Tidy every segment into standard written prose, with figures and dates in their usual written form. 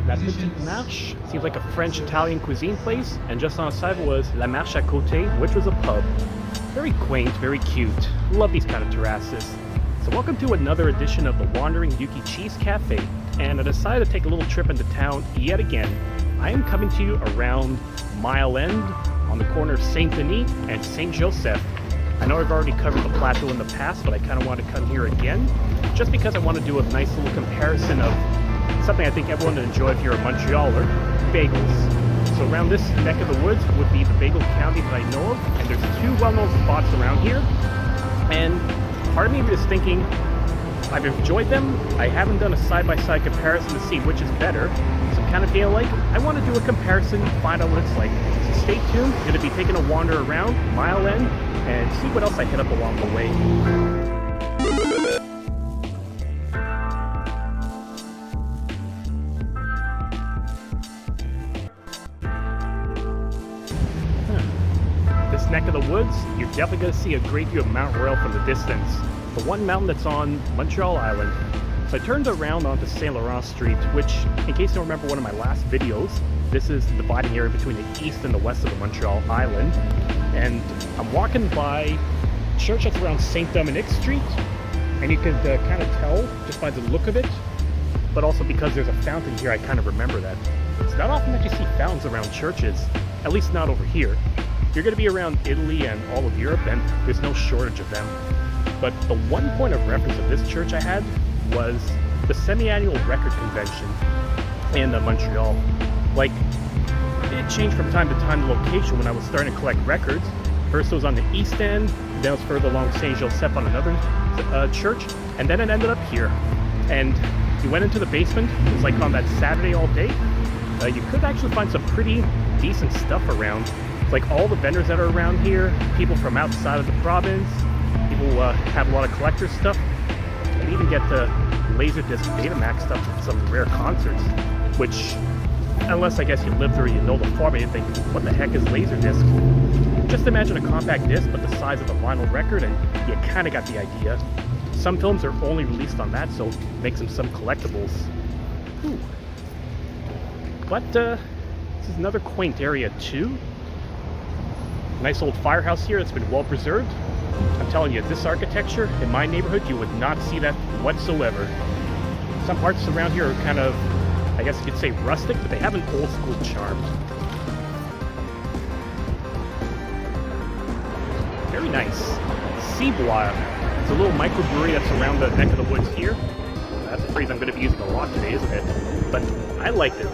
La Petite Marche seems like a French-Italian cuisine place, and just on the side was La Marche à Côté, which was a pub. Very quaint, very cute. Love these kind of terraces. So welcome to another edition of the Wandering Yuki Cheese Cafe, and I decided to take a little trip into town yet again. I am coming to you around Mile End on the corner of Saint Denis and Saint Joseph. I know I've already covered the plateau in the past, but I kind of want to come here again, just because I want to do a nice little comparison of something I think everyone would enjoy if you're a Montrealer, bagels. So around this neck of the woods would be the bagel county that I know of, and there's two well-known spots around here. And part of me is thinking, I've enjoyed them, I haven't done a side-by-side comparison to see which is better, so I'm kind of feeling like I want to do a comparison, find out what it's like. So stay tuned, I'm going to be taking a wander around Mile End and see what else I hit up along the way. This neck of the woods, you're definitely going to see a great view of Mount Royal from the distance. The one mountain that's on Montreal Island. So I turned around onto Saint Laurent Street, which, in case you don't remember one of my last videos, this is the dividing area between the east and the west of the Montreal Island. And I'm walking by a church that's around Saint Dominic Street, and you could kind of tell just by the look of it, but also because there's a fountain here, I kind of remember that. It's not often that you see fountains around churches, at least not over here. You're going to be around Italy and all of Europe, and there's no shortage of them. But the one point of reference of this church I had was the semi-annual record convention in Montreal. Like, it changed from time to time the location when I was starting to collect records. First it was on the east end, then it was further along Saint Joseph on another church, and then it ended up here. And you went into the basement, it was like on that Saturday all day. You could actually find some pretty decent stuff around. It's like all the vendors that are around here, people from outside of the province, people who have a lot of collector stuff. You can even get the Laserdisc Betamax stuff for some rare concerts, which, unless I guess you lived there or you know the format, you think, what the heck is Laserdisc? Just imagine a compact disc but the size of a vinyl record, and you kind of got the idea. Some films are only released on that, so it makes them some collectibles. Ooh. But this is another quaint area too. Nice old firehouse here that's been well preserved. I'm telling you, this architecture in my neighborhood, you would not see that whatsoever. Some parts around here are kind of, I guess you could say rustic, but they have an old school charm. Very nice. Siboire. It's a little microbrewery that's around the neck of the woods here. That's a phrase I'm going to be using a lot today, isn't it? But I liked it.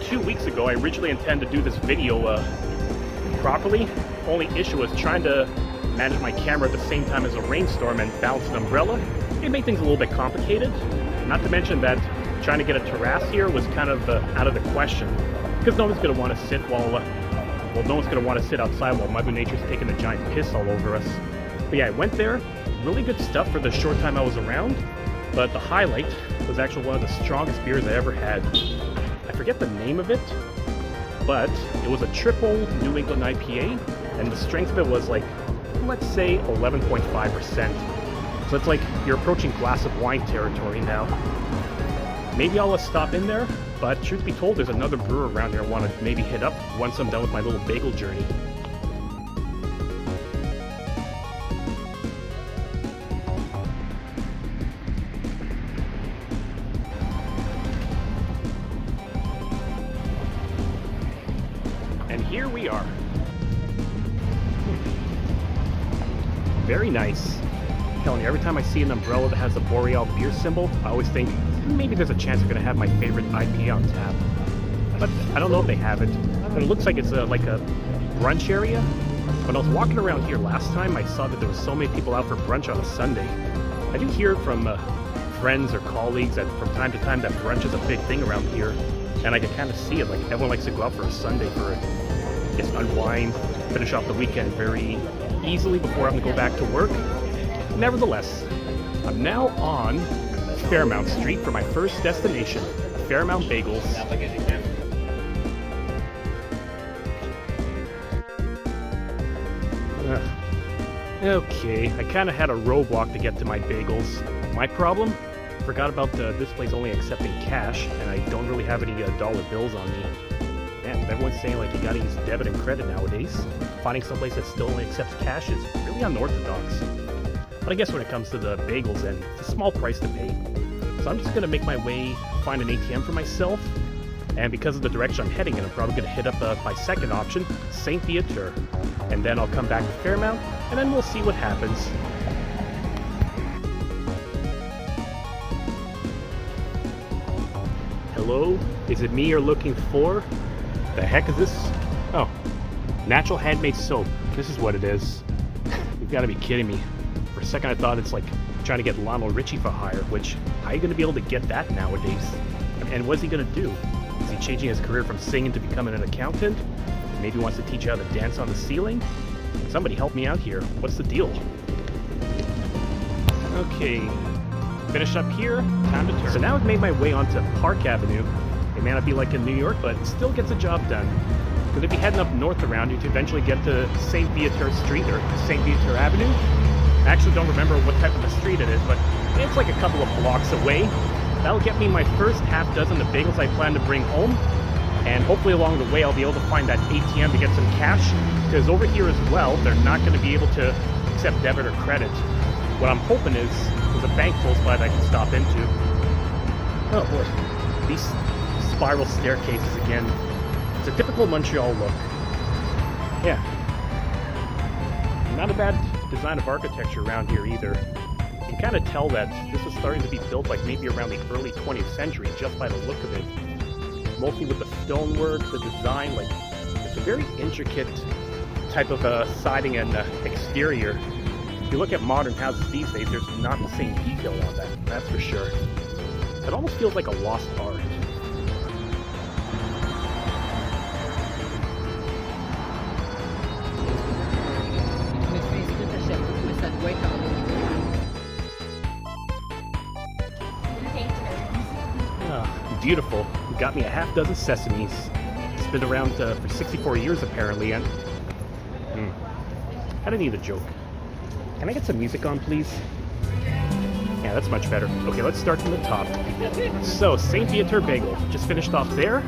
2 weeks ago, I originally intended to do this video properly. Only issue was trying to manage my camera at the same time as a rainstorm and balance an umbrella. It made things a little bit complicated. Not to mention that trying to get a terrace here was kind of out of the question, because no one's going to want to sit no one's going to want to sit outside while Mother Nature's taking a giant piss all over us. But yeah, I went there. Really good stuff for the short time I was around. But the highlight was actually one of the strongest beers I ever had. I forget the name of it, but it was a triple New England IPA, and the strength of it was like, let's say 11.5%. So it's like you're approaching glass of wine territory now. Maybe I'll stop in there, but truth be told, there's another brewer around here I want to maybe hit up once I'm done with my little bagel journey. And here we are. Very nice. I'm telling you, every time I see an umbrella that has a Boreal beer symbol, I always think maybe there's a chance they're going to have my favorite IPA on tap. But I don't know if they have it. But it looks like it's like a brunch area. When I was walking around here last time, I saw that there were so many people out for brunch on a Sunday. I do hear from friends or colleagues that from time to time that brunch is a big thing around here. And I can kind of see it, like everyone likes to go out for a Sunday for, I guess, unwind, finish off the weekend very easily before having to go back to work. Nevertheless, I'm now on Fairmount Street for my first destination, Fairmount Bagels. Okay, I kind of had a roadblock to get to my bagels. My problem? forgot about this place only accepting cash, and I don't really have any dollar bills on me. Man, everyone's saying like you gotta use debit and credit nowadays. Finding someplace that still only accepts cash is really unorthodox. But I guess when it comes to the bagels, then it's a small price to pay. So I'm just gonna make my way, find an ATM for myself. And because of the direction I'm heading in, I'm probably gonna hit up my second option, Saint-Viateur. And then I'll come back to Fairmount, and then we'll see what happens. Hello? Is it me you're looking for? The heck is this? Oh, natural handmade soap. This is what it is. You've got to be kidding me. For a second I thought it's like trying to get Lionel Richie for hire, which how are you going to be able to get that nowadays? And what's he going to do? Is he changing his career from singing to becoming an accountant? Maybe he wants to teach you how to dance on the ceiling? Somebody help me out here. What's the deal? Okay. Finish up here, time to turn. So now I've made my way onto Park Avenue. It may not be like in New York, but it still gets the job done. I'm going to be heading up north around here to eventually get to Saint-Viateur Street, or Saint-Viateur Avenue. I actually don't remember what type of a street it is, but it's like a couple of blocks away. That'll get me my first half dozen of bagels I plan to bring home. And hopefully along the way I'll be able to find that ATM to get some cash. Because over here as well, they're not going to be able to accept debit or credit. What I'm hoping is there's a bank close by that I can stop into. Oh boy, these spiral staircases again. It's a typical Montreal look. Yeah. Not a bad design of architecture around here either. You can kind of tell that this was starting to be built like maybe around the early 20th century just by the look of it. Mostly with the stonework, the design, like it's a very intricate type of siding and exterior. If you look at modern houses these days, there's not the same detail on that, that's for sure. It almost feels like a lost art. Oh, beautiful. You got me a half dozen sesames. It's been around for 64 years apparently, and I don't need a joke. Can I get some music on, please? Yeah, that's much better. Okay, let's start from the top. So, Saint-Viateur Bagel. Just finished off there.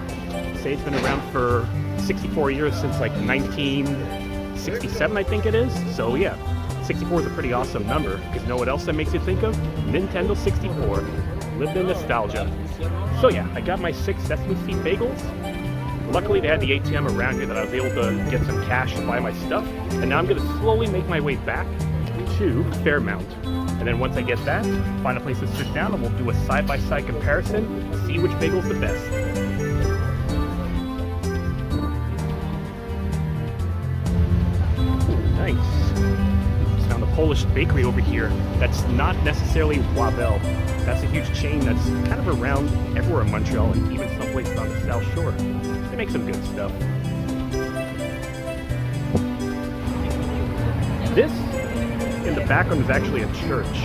Say it's been around for 64 years, since like 1967, I think it is. So yeah, 64 is a pretty awesome number, because you know what else that makes you think of? Nintendo 64. Lived in nostalgia. So yeah, I got my 6 sesame seed bagels. Luckily they had the ATM around here that I was able to get some cash to buy my stuff. And now I'm going to slowly make my way back to Fairmount. And then once I get that, find a place to sit down and we'll do a side-by-side comparison, see which bagel's the best. Ooh, nice. Just found a Polish bakery over here that's not necessarily Bagel. That's a huge chain that's kind of around everywhere in Montreal and even some places on the South Shore. They make some good stuff. This in the background is actually a church.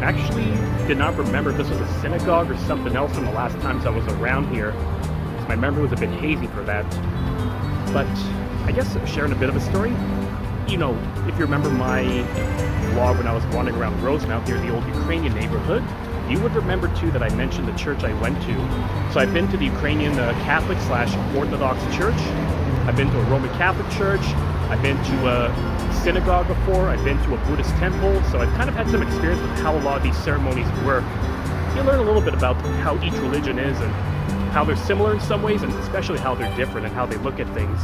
I actually did not remember if this was a synagogue or something else from the last times I was around here. So my memory was a bit hazy for that. But I guess sharing a bit of a story. You know, if you remember my vlog when I was wandering around Rosemount near the old Ukrainian neighborhood, you would remember too that I mentioned the church I went to. So I've been to the Ukrainian Catholic/Orthodox church. I've been to a Roman Catholic church. I've been to a synagogue before. I've been to a Buddhist temple. So I've kind of had some experience with how a lot of these ceremonies work. You learn a little bit about how each religion is and how they're similar in some ways, and especially how they're different and how they look at things.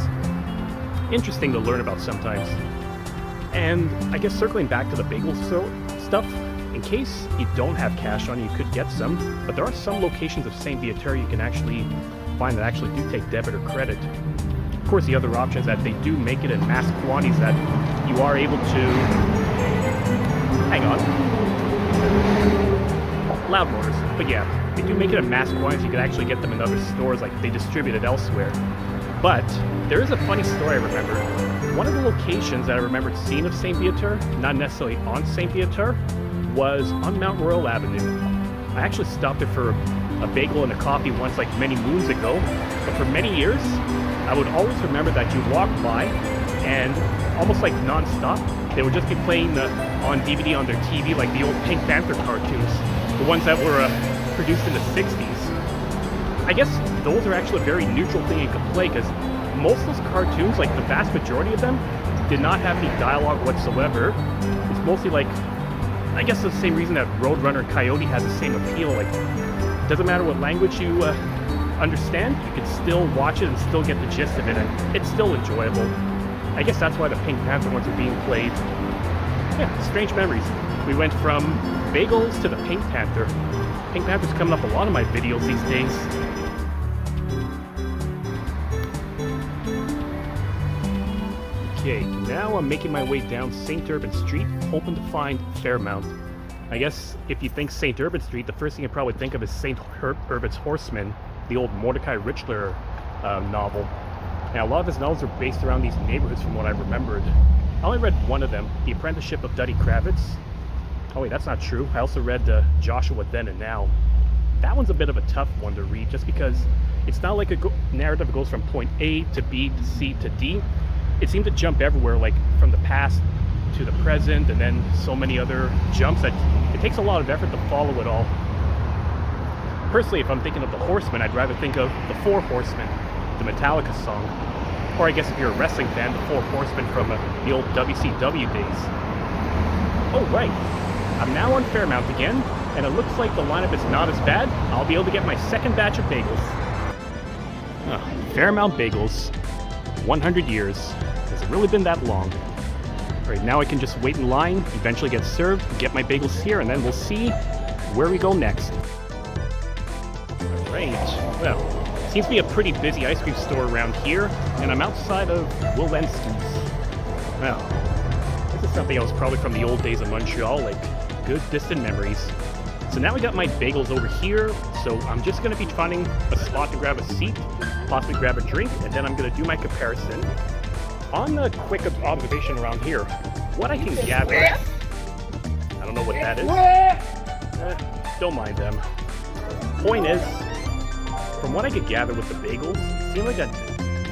Interesting to learn about sometimes. And I guess circling back to the bagel stuff, in case you don't have cash on you, you could get some, but there are some locations of Saint-Viateur you can actually find that actually do take debit or credit. Of course, the other option is that they do make it in mass quantities that you are able to... Hang on. Loud motors. But yeah, they do make it in mass quantities. You can actually get them in other stores, like they distribute it elsewhere. But there is a funny story I remember. One of the locations that I remembered seeing of Saint-Viateur, not necessarily on Saint-Viateur, was on Mount Royal Avenue. I actually stopped there for a bagel and a coffee once, like many moons ago, but for many years, I would always remember that you walk by and almost like non-stop, they would just be playing on DVD on their TV, like the old Pink Panther cartoons. the ones that were produced in the 60s. I guess those are actually a very neutral thing you could play, because most of those cartoons, like the vast majority of them, did not have any dialogue whatsoever. It's mostly like, I guess the same reason that Roadrunner and Coyote has the same appeal. Like, it doesn't matter what language you understand, you can still watch it and still get the gist of it, and it's still enjoyable. I guess that's why the Pink Panther ones are being played. Yeah, strange memories. We went from bagels to the Pink Panther. Pink Panther's coming up a lot of my videos these days. Okay, now I'm making my way down St. Urban Street, hoping to find Fairmount. I guess if you think St. Urban Street, the first thing you probably think of is St. Urban's Horseman, the old Mordecai Richler novel. Now, a lot of his novels are based around these neighborhoods from what I remembered. I only read one of them, The Apprenticeship of Duddy Kravitz. Oh wait, that's not true. I also read Joshua Then and Now. That one's a bit of a tough one to read, just because it's not like a narrative that goes from point A to B to C to D. It seemed to jump everywhere, like from the past to the present, and then so many other jumps that it takes a lot of effort to follow it all. Personally, if I'm thinking of the Horsemen, I'd rather think of the Four Horsemen, the Metallica song. Or I guess if you're a wrestling fan, the Four Horsemen from the old WCW days. Oh right, I'm now on Fairmount again, and it looks like the lineup is not as bad. I'll be able to get my second batch of bagels. Fairmount Bagels, 100 years. Has it really been that long? Alright, now I can just wait in line, eventually get served, get my bagels here, and then we'll see where we go next. Alright, well, seems to be a pretty busy ice cream store around here, and I'm outside of Wilensky's. Well, this is something else probably from the old days of Montreal, like good distant memories. So now we got my bagels over here, so I'm just going to be finding a spot to grab a seat, possibly grab a drink, and then I'm going to do my comparison. On a quick observation around here, what I can gather, I don't know what that is, don't mind them. Point is, from what I could gather with the bagels, it seems like that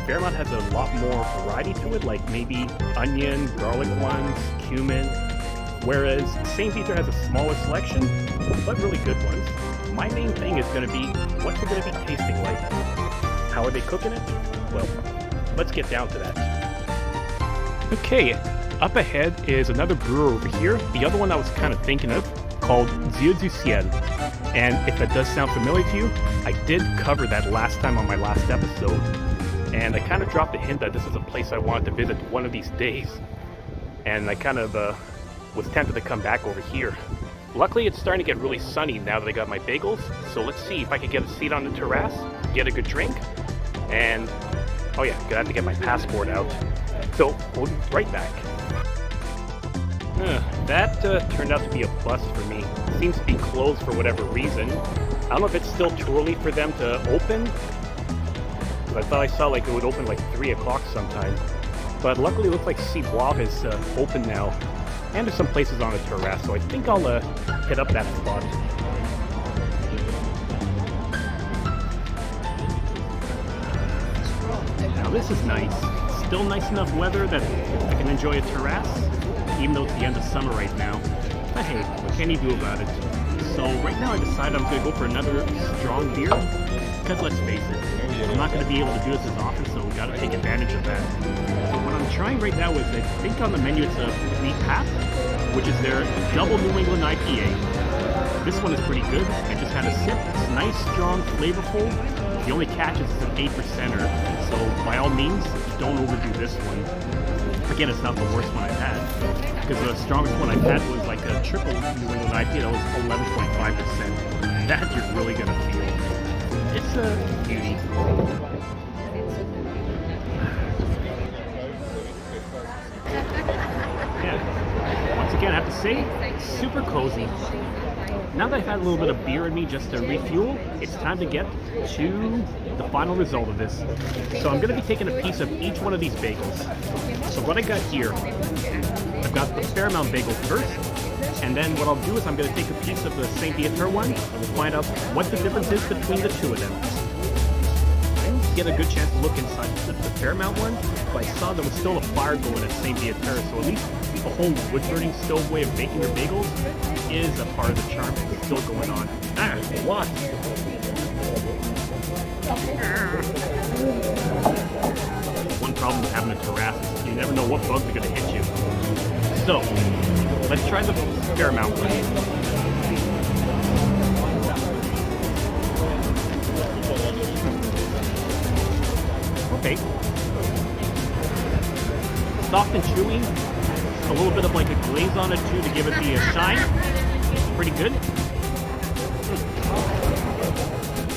Fairmount has a lot more variety to it, like maybe onion, garlic ones, cumin, whereas Saint-Viateur has a smaller selection, but really good ones. My main thing is going to be, what's it going to be tasting like? How are they cooking it? Well, let's get down to that. Okay, up ahead is another brewer over here, the other one I was kind of thinking of, called Yeux du Ciel. And if that does sound familiar to you, I did cover that last time on my last episode. And I kind of dropped a hint that this is a place I wanted to visit one of these days. And I kind of was tempted to come back over here. Luckily, it's starting to get really sunny now that I got my bagels. So let's see if I can get a seat on the terrace, get a good drink, and oh yeah, gonna have to get my passport out. So we'll be right back. That turned out to be a bust for me. It seems to be closed for whatever reason. I don't know if it's still too early for them to open. I thought I saw like it would open like 3 o'clock sometime. But luckily it looks like Siboire is open now. And there's some places on the terrace, so I think I'll hit up that spot. Now this is nice. Still nice enough weather that I can enjoy a terrace, even though it's the end of summer right now. But hey, what can you do about it? So right now I decided I'm going to go for another strong beer, because let's face it, I'm not going to be able to do this as often, so we got to take advantage of that. So what I'm trying right now is, I think on the menu it's a Wheat Path, which is their double New England IPA. This one is pretty good. I just had a sip. It's nice, strong, flavorful. The only catch is it's an 8%er, so by all means, don't overdo this one. Again, it's not the worst one I've had, because the strongest one I've had was like a triple New England IPA that was 11.5%. That you're really going to feel. It's a beauty. Yeah. Once again, I have to say, super cozy. Now that I've had a little bit of beer in me just to refuel, it's time to get to the final result of this. So I'm going to be taking a piece of each one of these bagels. So what I got here, I've got the Fairmount bagel first, and then what I'll do is I'm going to take a piece of the Saint-Viateur one, and we'll find out what the difference is between the two of them. get a good chance to look inside the Fairmount one, but I saw there was still a fire going at Saint-Viateur, so at least the whole wood-burning stove way of making your bagels is a part of the charm that's still going on. Ah, what? One problem with having a terrace is you never know what bugs are going to hit you. So, let's try the Fairmount one. Okay. Soft and chewy. A little bit of like a glaze on it too to give it the shine. Pretty good.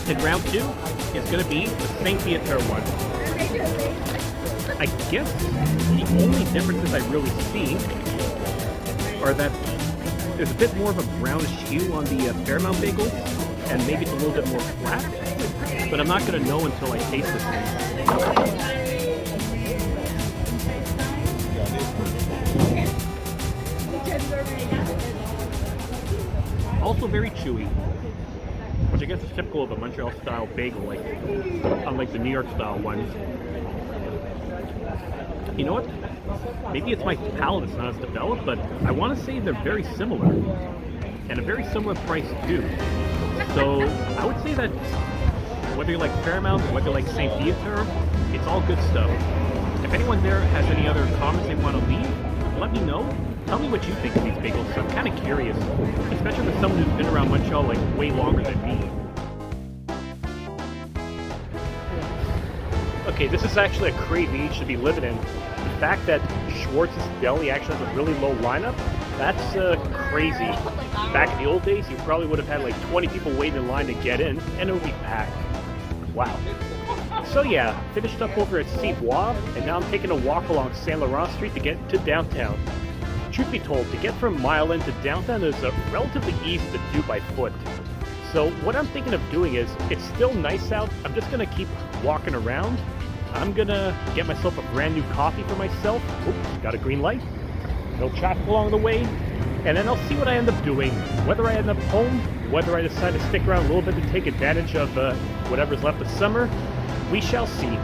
And round 2 is going to be the Saint-Viateur one. I guess the only differences I really see are that there's a bit more of a brownish hue on the Fairmount bagels, and maybe it's a little bit more flat, but I'm not going to know until I taste this thing. Also very chewy, which I guess is typical of a Montreal style bagel, like unlike the New York style ones. You know what? Maybe it's my palate that's not as developed, but I want to say they're very similar, and a very similar price too. So I would say that whether you like Fairmount or whether you like Saint-Viateur, it's all good stuff. If anyone there has any other comments they want to leave, let me know. Tell me what you think of these bagels. I'm kind of curious, especially with someone who's been around Montreal like way longer than me. Okay, this is actually a great niche to be living in. The fact that Schwartz's Deli actually has a really low lineup, that's crazy. Back in the old days, you probably would have had like 20 people waiting in line to get in, and it would be packed. Wow. So yeah, finished up over at Siboire, and now I'm taking a walk along Saint Laurent Street to get to downtown. Truth be told, to get from Mile End to downtown is relatively easy to do by foot. So what I'm thinking of doing is, it's still nice out, I'm just going to keep walking around. I'm going to get myself a brand new coffee for myself. Oops, got a green light. No traffic along the way. And then I'll see what I end up doing. Whether I end up home, whether I decide to stick around a little bit to take advantage of whatever's left of summer, we shall see.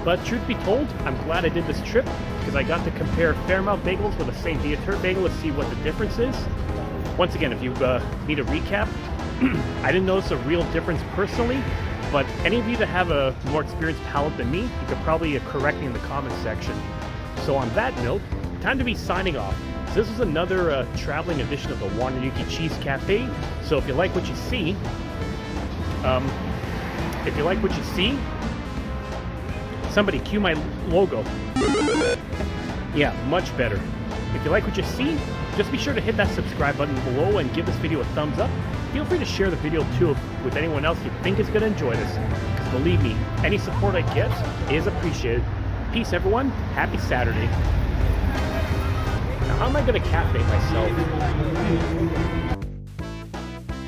But truth be told, I'm glad I did this trip because I got to compare Fairmount bagels with a Saint-Viateur bagel to see what the difference is. Once again, if you need a recap, I didn't notice a real difference personally, but any of you that have a more experienced palate than me, you could probably correct me in the comments section. So on that note, time to be signing off. So this is another traveling edition of the Wanayuki Cheese Cafe. So if you like what you see, somebody cue my logo. Yeah, much better. If you like what you see, just be sure to hit that subscribe button below and give this video a thumbs up. Feel free to share the video too with anyone else you think is going to enjoy this. Because believe me, any support I get is appreciated. Peace everyone, happy Saturday. Now how am I going to caffeinate myself?